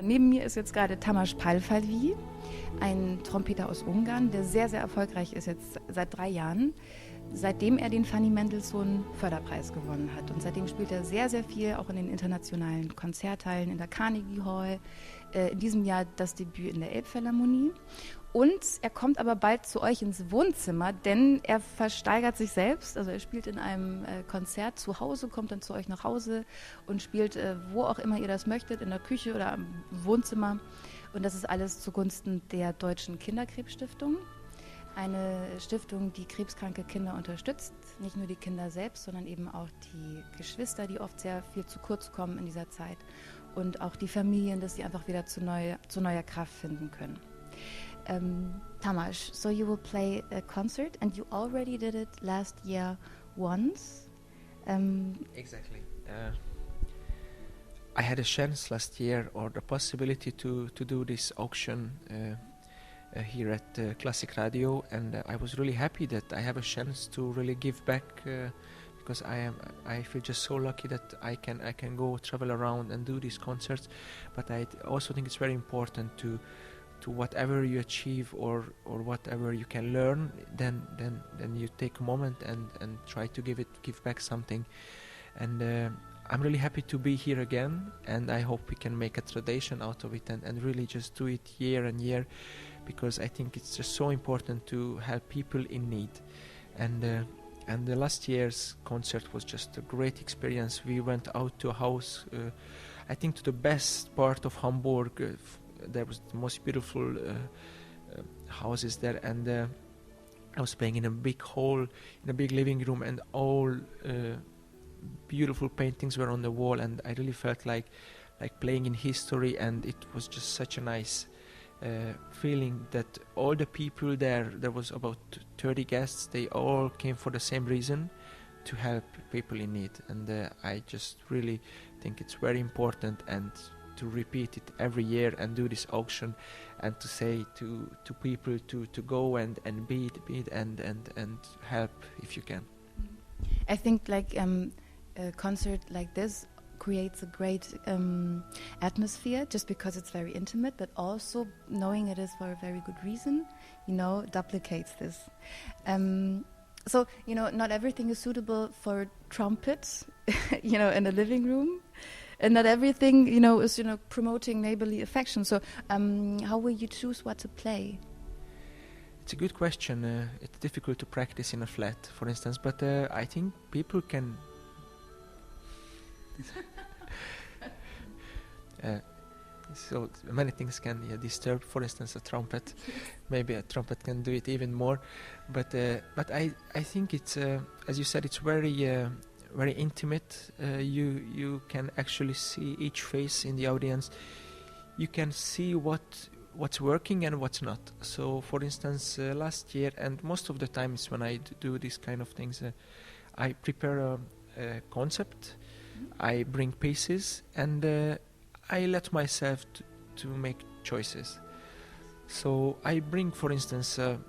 Neben mir ist jetzt gerade Tamás Pálfalvi, ein Trompeter aus Ungarn, der sehr, sehr erfolgreich ist jetzt seit 3 Jahren, seitdem er den Fanny Förderpreis gewonnen hat. Und seitdem spielt er sehr, sehr viel, auch in den internationalen Konzerthallen, in der Carnegie Hall, in diesem Jahr das Debüt in der Elbphilharmonie. Und er kommt aber bald zu euch ins Wohnzimmer, denn er versteigert sich selbst. Also er spielt in einem Konzert zu Hause, kommt dann zu euch nach Hause und spielt, wo auch immer ihr das möchtet, in der Küche oder im Wohnzimmer. Und das ist alles zugunsten der Deutschen Kinderkrebsstiftung. Eine Stiftung, die krebskranke Kinder unterstützt. Nicht nur die Kinder selbst, sondern eben auch die Geschwister, die oft sehr viel zu kurz kommen in dieser Zeit. Und auch die Familien, dass sie einfach wieder zu neuer Kraft finden können. Tamás, so you will play a concert and you already did it last year once. Exactly. I had a chance last year, or the possibility to do this auction here at Klassik Radio, and I was really happy that I have a chance to really give back, because I feel just so lucky that I can go travel around and do these concerts. But I also think it's very important to whatever you achieve or whatever you can learn, then you take a moment and try to give back something. And I'm really happy to be here again, and I hope we can make a tradition out of it and really just do it year and year, because I think it's just so important to help people in need. And the last year's concert was just a great experience. We went out to a house, I think to the best part of Hamburg. There was the most beautiful houses there, and I was playing in a big hall, in a big living room, and all beautiful paintings were on the wall, and I really felt like playing in history, and it was just such a nice feeling that all the people there was about 30 guests, they all came for the same reason, to help people in need. And I just really think it's very important, and to repeat it every year and do this auction, and to say to people to go and bid and help if you can. I think a concert like this creates a great atmosphere, just because it's very intimate, but also knowing it is for a very good reason, duplicates this. So, not everything is suitable for trumpets, in a living room. And not everything, is, promoting neighborly affection. So how will you choose what to play? It's a good question. It's difficult to practice in a flat, for instance, but I think people can... so many things can disturb, for instance, a trumpet. Maybe a trumpet can do it even more. But I think it's, as you said, it's very intimate. You can actually see each face in the audience. You can see what's working and what's not. So, for instance, last year, and most of the times when I do these kind of things, I prepare a concept, I bring pieces, and I let myself to make choices. So I bring, for instance, a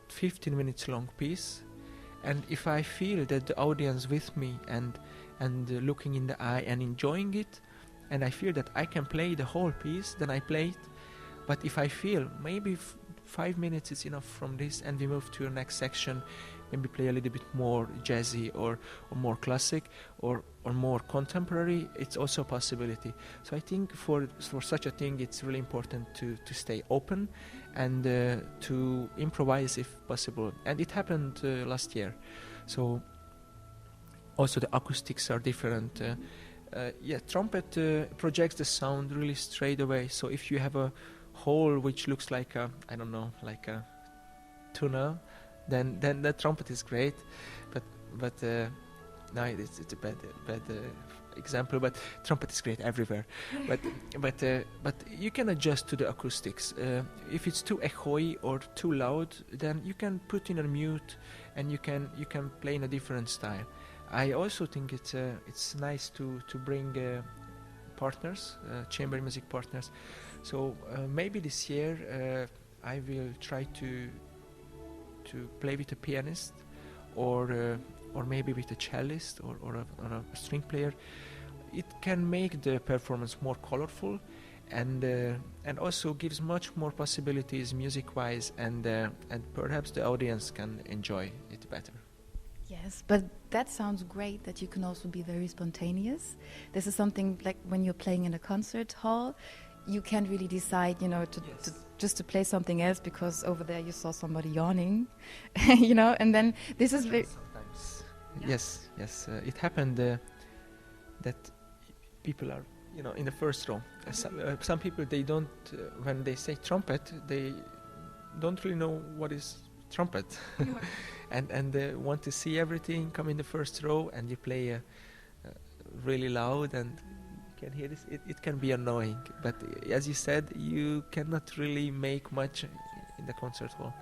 15 minutes long piece, and if I feel that the audience with me and looking in the eye and enjoying it, and I feel that I can play the whole piece, then I play it. But if I feel maybe 5 minutes is enough from this, and we move to the next section, maybe play a little bit more jazzy or more classic or more contemporary, it's also a possibility. So I think for such a thing, it's really important to stay open and to improvise if possible. And it happened last year. So also the acoustics are different. Trumpet projects the sound really straight away. So if you have a hole which looks like a tunnel, then the trumpet is great. But no, it's a bad example. But trumpet is great everywhere. but you can adjust to the acoustics. If it's too echoey or too loud, then you can put in a mute, and you can play in a different style. I also think it's nice to bring partners, chamber music partners. So maybe this year I will try to play with a pianist, or maybe with a cellist or a string player. It can make the performance more colorful, and also gives much more possibilities music-wise, and perhaps the audience can enjoy it better. Yes, but that sounds great that you can also be very spontaneous. This is something like when you're playing in a concert hall, you can't really decide, to play something else because over there you saw somebody yawning, and then this is very... Sometimes. Yeah. Yes, it happened that people are, in the first row. Some people, they don't, when they say trumpet, they don't really know what is trumpet. and they want to see everything come in the first row, and you play really loud and you can hear this. It can be annoying, but as you said, you cannot really make much in the concert hall.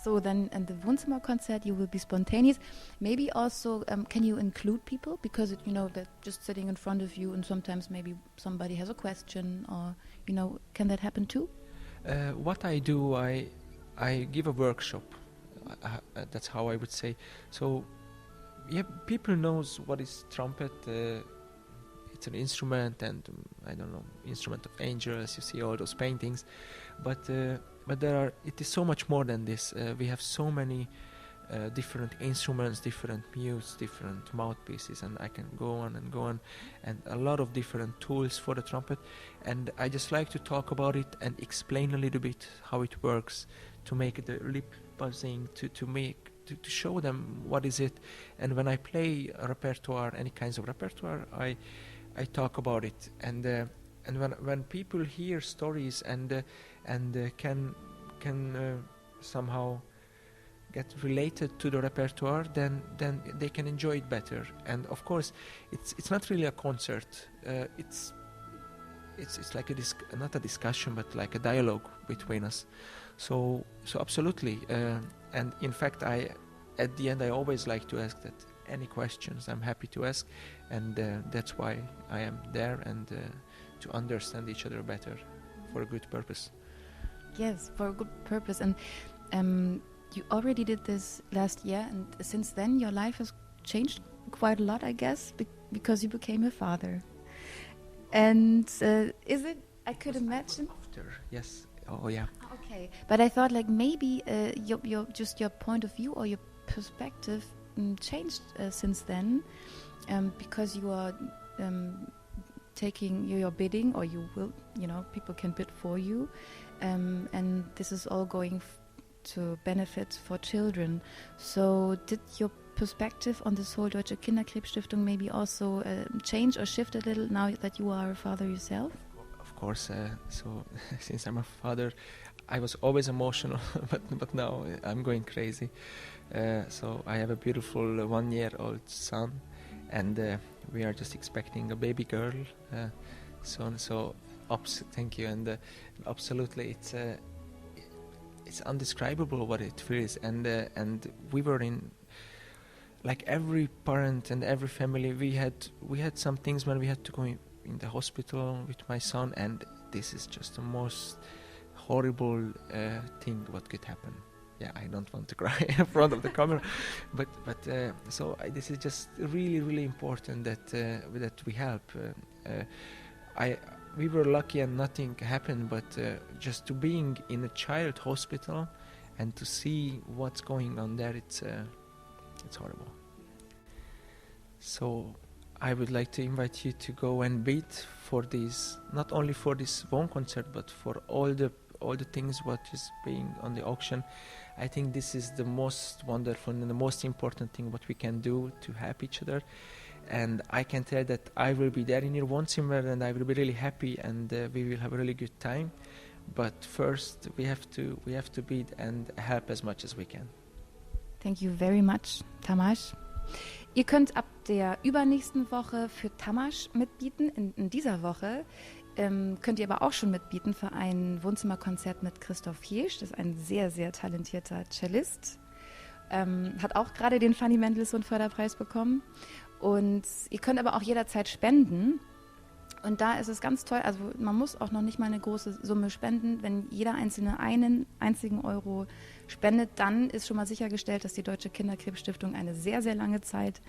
So then in the Wohnzimmerkonzert you will be spontaneous. Maybe also can you include people, because they're just sitting in front of you and sometimes maybe somebody has a question, or can that happen too? What I do, I give a workshop. That's how I would say. So people knows what is trumpet. It's an instrument, and instrument of angels. You see all those paintings, but it is so much more than this. We have so many different instruments, different mutes, different mouthpieces, and I can go on, and a lot of different tools for the trumpet. And I just like to talk about it and explain a little bit how it works, to make the lip buzzing, to show them what is it. And when I play a repertoire, any kinds of repertoire, I talk about it. And when people hear stories and can somehow get related to the repertoire, then they can enjoy it better. And of course, it's not really a concert. It's like not a discussion, but like a dialogue between us. So absolutely. And in fact, at the end, I always like to ask that any questions I'm happy to ask, and that's why I am there, and to understand each other better for a good purpose. Yes, for a good purpose. And you already did this last year, and since then your life has changed quite a lot, I guess, because you became a father. And is it? I could imagine. After, yes. Oh yeah. Okay, but I thought like maybe your point of view or your perspective changed since then, because you are taking your bidding, or you will, people can bid for you, and this is all going to benefit for children. So did your perspective on this whole Deutsche Kinderkrebsstiftung maybe also change or shift a little now that you are a father yourself? Of course. So since I'm a father, I was always emotional, but now I'm going crazy. So I have a beautiful 1-year-old son, and we are just expecting a baby girl soon. So thank you. And absolutely, it's indescribable what it feels. And we were in, like every parent and every family, we had some things when we had to go in the hospital with my son, and this is just the most horrible thing what could happen. Yeah, I don't want to cry in front of the camera, but this is just really, really important that we help. We were lucky and nothing happened, but just to being in a child hospital and to see what's going on there, it's horrible. So I would like to invite you to go and bid for this, not only for this Wohnkonzert, but for all the things what is being on the auction. I think this is the most wonderful and the most important thing what we can do to help each other. And I can tell that I will be there in your Wohnzimmer, and I will be really happy, and we will have a really good time. But first we have to bid and help as much as we can. Thank you very much, Tamás. Ihr könnt ab der übernächsten Woche für Tamás mitbieten. In dieser Woche könnt ihr aber auch schon mitbieten für ein Wohnzimmerkonzert mit Christoph Hilft. Das ist ein sehr, sehr talentierter Cellist. Hat auch gerade den Fanny Mendelssohn Förderpreis bekommen. Und ihr könnt aber auch jederzeit spenden. Und da ist es ganz toll, also man muss auch noch nicht mal eine große Summe spenden. Wenn jeder Einzelne einen einzigen Euro spendet, dann ist schon mal sichergestellt, dass die Deutsche Kinderkrebsstiftung eine sehr, sehr lange Zeit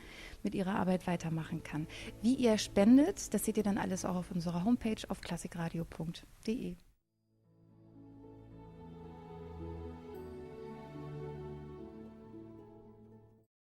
mit ihrer Arbeit weitermachen kann. Wie ihr spendet, das seht ihr dann alles auch auf unserer Homepage auf klassikradio.de.